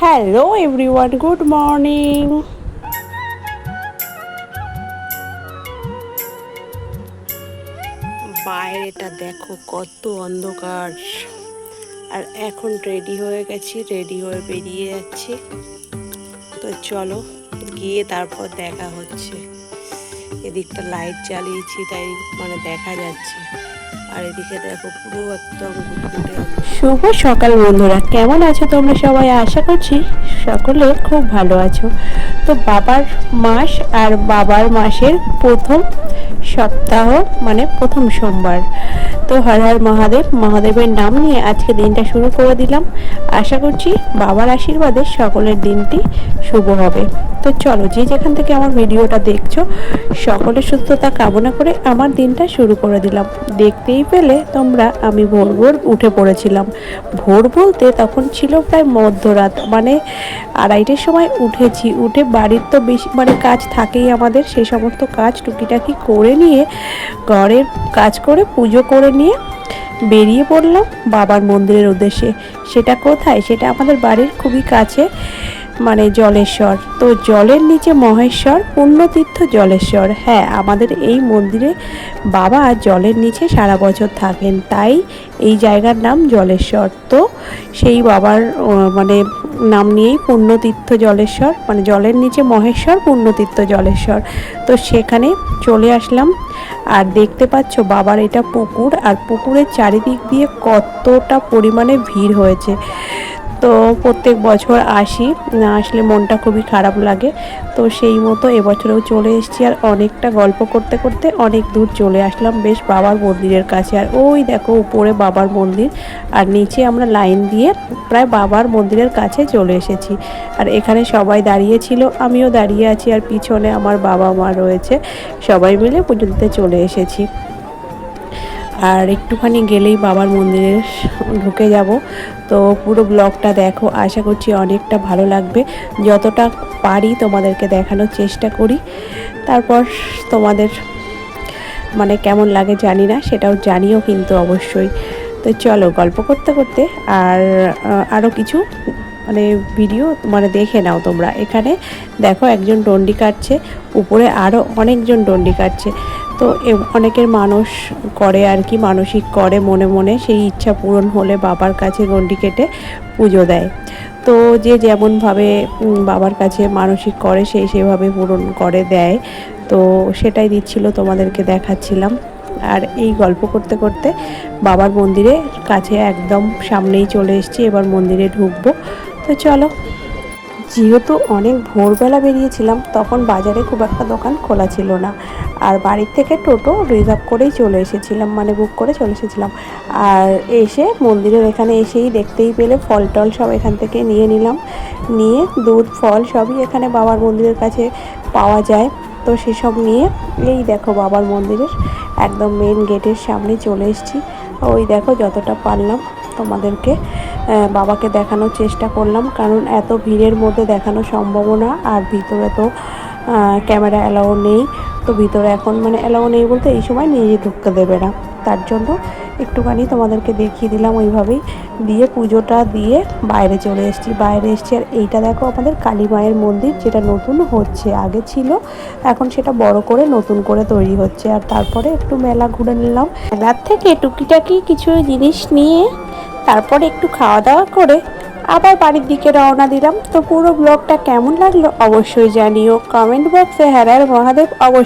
Hello everyone, good morning. বাইরেটা দেখো কত অন্ধকার। আর এখন রেডি হয়ে গেছি, রেডি হয়ে বেরিয়ে যাচ্ছি। তো চলো গিয়ে তারপর দেখা হচ্ছে। এদিকটা লাইট জ্বালিয়েছি তাই দেখা যাচ্ছে। আর এদিকে দেখো পুরো একদম ঘুটঘুটে। শুভ সকাল বন্ধুরা, কেমন আছো তোমরা সবাই? আশা করছি সকলে খুব ভালো আছো। তো বাবার মাস আর বাবার মাসের প্রথম সপ্তাহ প্রথম সোমবার। তো হর হর মহাদেব, মহাদেবের নাম নিয়ে আজকে দিনটা শুরু করে দিলাম। আশা করছি বাবার আশীর্বাদে সকলের দিনটি শুভ হবে। তো চলো, যে যেখান থেকে আমার ভিডিওটা দেখছো সকলের সুস্থতা কামনা করে আমার দিনটা শুরু করে দিলাম। দেখতেই পেলে তোমরা, আমি ভোর ভোর উঠে পড়েছিলাম। ভোর বলতে তখন ছিল প্রায় মধ্যরাত, 2:30টার সময় উঠেছি। উঠে বাড়ির তো বেশি কাজ থাকেই আমাদের, সেই সমস্ত কাজ টুকিটাকি করে নিয়ে, ঘরের কাজ করে পুজো করে নিয়ে বেরিয়ে পড়লাম বাবার মন্দিরের উদ্দেশ্যে। সেটা কোথায়? সেটা আমাদের বাড়ির খুবই কাছে, জলেশ্বর। তো জলের নিচে মহেশ্বর, পুণ্যতীর্থ জলেশ্বর। হ্যাঁ, আমাদের এই মন্দিরে বাবা জলের নিচে সারা বছর থাকেন, তাই এই জায়গার নাম জলেশ্বর। তো সেই বাবার নাম নিয়েই পুণ্যতীর্থ জলেশ্বর, জলের নিচে মহেশ্বর, পুণ্যতীর্থ জলেশ্বর। তো সেখানে চলে আসলাম। আর দেখতে পাচ্ছ বাবার এটা পুকুর, আর পুকুরের চারিদিক দিয়ে কতটা পরিমাণে ভিড় হয়েছে। তো প্রত্যেক বছর আসি, না আসলে মনটা খুবই খারাপ লাগে। তো সেই মতো এবছরেও চলে এসেছি। আর অনেকটা গল্প করতে করতে অনেক দূর চলে আসলাম বেশ বাবার মন্দিরের কাছে। আর ওই দেখো উপরে বাবার মন্দির, আর নিচে আমরা লাইন দিয়ে প্রায় বাবার মন্দিরের কাছে চলে এসেছি। আর এখানে সবাই দাঁড়িয়েছিল, আমিও দাঁড়িয়ে আছি। আর পিছনে আমার বাবা মা রয়েছে, সবাই মিলে পুজো দিতে চলে এসেছি। আর একটুখানি গেলেই বাবার মন্দিরে ঢুকে যাব। তো পুরো ব্লগটা দেখো, আশা করছি অনেকটা ভালো লাগবে। যতটা পারি তোমাদেরকে দেখানোর চেষ্টা করি। তারপর তোমাদের কেমন লাগে জানি না, সেটাও জানিও কিন্তু অবশ্যই। তো চলো গল্প করতে করতে আর আরও কিছু ভিডিও দেখে নাও তোমরা। এখানে দেখো একজন ডন্ডি কাটছে, উপরে আরও অনেকজন ডন্ডি কাটছে। তো অনেকের মানুষ করে আর কি, মানসিক করে মনে মনে, সেই ইচ্ছা পূরণ হলে বাবার কাছে গন্ডি কেটে পুজো দেয়। তো যে যেমনভাবে বাবার কাছে মানসিক করে সেই সেভাবে পূরণ করে দেয়। তো সেটাই দিচ্ছিল, তোমাদেরকে দেখাচ্ছিলাম। আর এই গল্প করতে করতে বাবার মন্দিরের কাছে একদম সামনেই চলে এসেছি, এবার মন্দিরে ঢুকবো। তো চলো। যেহেতু অনেক ভোরবেলা বেরিয়েছিলাম, তখন বাজারে খুব একটা দোকান খোলা ছিল না। আর বাড়ির থেকে টোটো রিজার্ভ করেই চলে এসেছিলাম, বুক করে চলে এসেছিলাম। আর এসে মন্দিরের এখানে এসেই দেখতেই পেলে ফল টল সব এখান থেকে নিয়ে নিলাম। নিয়ে দুধ ফল সবই এখানে বাবার মন্দিরের কাছে পাওয়া যায়। তো সেসব নিয়ে এই দেখো বাবার মন্দিরের একদম মেন গেটের সামনে চলে এসেছি। ওই দেখো যতটা পারলাম তোমাদেরকে বাবাকে দেখানোর চেষ্টা করলাম, কারণ এত ভিড়ের মধ্যে দেখানো সম্ভব না। আর ভিতরে তো ক্যামেরা অ্যালাউ নেই। তো ভিতরে এখন অ্যালাউ নেই বলতে এই সময় নিয়ে ঢুকতে দেবে না, তার জন্য একটুখানি তোমাদেরকে দেখিয়ে দিলাম। ওইভাবেই দিয়ে পুজোটা দিয়ে বাইরে চলে এসেছি। বাইরে এসেছি আর এইটা দেখো আমাদের কালী মায়ের মন্দির, যেটা নতুন হচ্ছে। আগে ছিল, এখন সেটা বড় করে নতুন করে তৈরি হচ্ছে। আর তারপরে একটু মেলা ঘুরে নিলাম। মেলার থেকে টুকিটাকি কিছু জিনিস নিয়ে তারপরে একটু খাওয়া দাওয়া করে আবার বাড়ির দিকে রওনা দিলাম। তো পুরো ব্লগটা কেমন লাগলো অবশ্যই জানিও কমেন্ট বক্সে। হ্যাঁ, মহাদেব অবশ্যই।